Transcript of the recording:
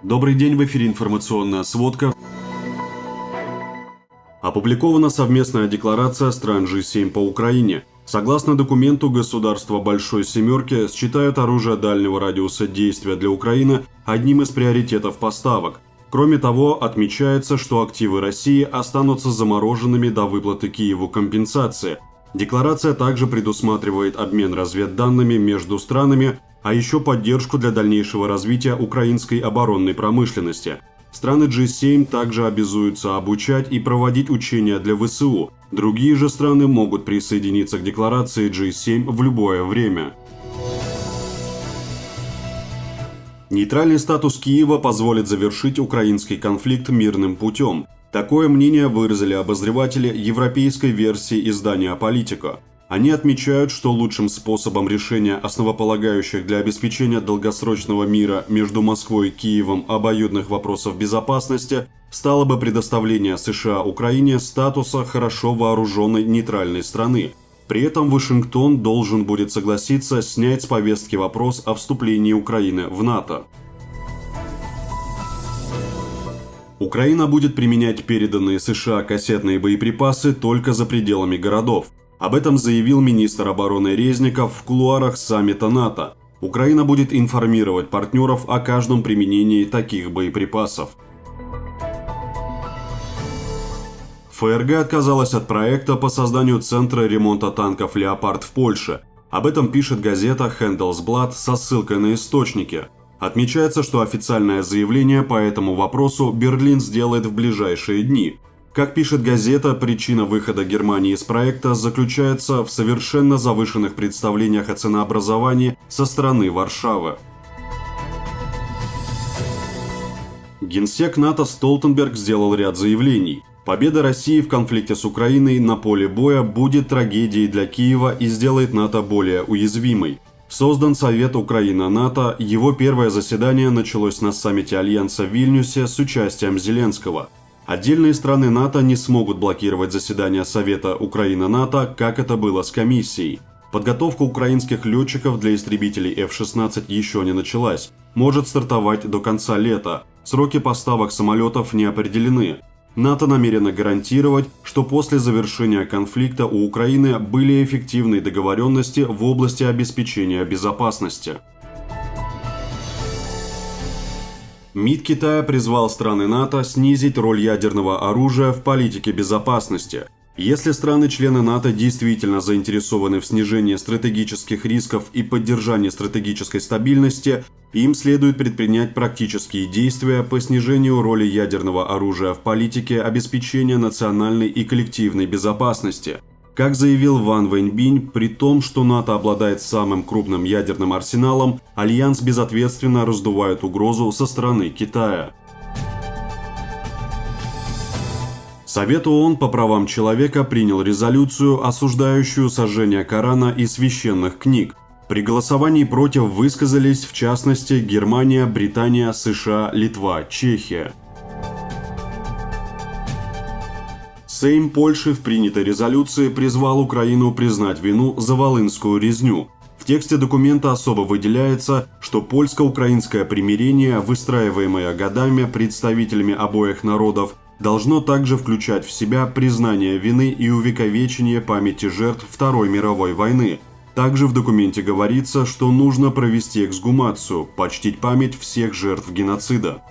Добрый день, в эфире информационная сводка. Опубликована совместная декларация стран G7 по Украине. Согласно документу, государства Большой Семерки считают оружие дальнего радиуса действия для Украины одним из приоритетов поставок. Кроме того, отмечается, что активы России останутся замороженными до выплаты Киеву компенсации. Декларация также предусматривает обмен разведданными между странами, а еще поддержку для дальнейшего развития украинской оборонной промышленности. Страны G7 также обязуются обучать и проводить учения для ВСУ. Другие же страны могут присоединиться к декларации G7 в любое время. Нейтральный статус Киева позволит завершить украинский конфликт мирным путем. Такое мнение выразили обозреватели европейской версии издания «Политика». Они отмечают, что лучшим способом решения основополагающих для обеспечения долгосрочного мира между Москвой и Киевом обоюдных вопросов безопасности стало бы предоставление США Украине статуса хорошо вооруженной нейтральной страны. При этом Вашингтон должен будет согласиться снять с повестки вопрос о вступлении Украины в НАТО. Украина будет применять переданные США кассетные боеприпасы только за пределами городов. Об этом заявил министр обороны Резников в кулуарах саммита НАТО. Украина будет информировать партнеров о каждом применении таких боеприпасов. ФРГ отказалась от проекта по созданию центра ремонта танков «Леопард» в Польше. Об этом пишет газета Handelsblatt со ссылкой на источники. Отмечается, что официальное заявление по этому вопросу Берлин сделает в ближайшие дни. Как пишет газета, причина выхода Германии из проекта заключается в совершенно завышенных представлениях о ценообразовании со стороны Варшавы. Генсек НАТО Столтенберг сделал ряд заявлений. Победа России в конфликте с Украиной на поле боя будет трагедией для Киева и сделает НАТО более уязвимой. Создан Совет Украина-НАТО, его первое заседание началось на саммите Альянса в Вильнюсе с участием Зеленского. Отдельные страны НАТО не смогут блокировать заседания Совета Украина-НАТО, как это было с комиссией. Подготовка украинских летчиков для истребителей F-16 еще не началась, может стартовать до конца лета. Сроки поставок самолетов не определены. НАТО намерено гарантировать, что после завершения конфликта у Украины были эффективные договоренности в области обеспечения безопасности. МИД Китая призвал страны НАТО снизить роль ядерного оружия в политике безопасности. Если страны-члены НАТО действительно заинтересованы в снижении стратегических рисков и поддержании стратегической стабильности, им следует предпринять практические действия по снижению роли ядерного оружия в политике обеспечения национальной и коллективной безопасности. Как заявил Ван Вэньбинь, при том, что НАТО обладает самым крупным ядерным арсеналом, Альянс безответственно раздувает угрозу со стороны Китая. Совет ООН по правам человека принял резолюцию, осуждающую сожжение Корана и священных книг. При голосовании против высказались, в частности, Германия, Британия, США, Литва, Чехия. Сейм Польши в принятой резолюции призвал Украину признать вину за Волынскую резню. В тексте документа особо выделяется, что польско-украинское примирение, выстраиваемое годами представителями обоих народов, должно также включать в себя признание вины и увековечение памяти жертв Второй мировой войны. Также в документе говорится, что нужно провести эксгумацию, почтить память всех жертв геноцида.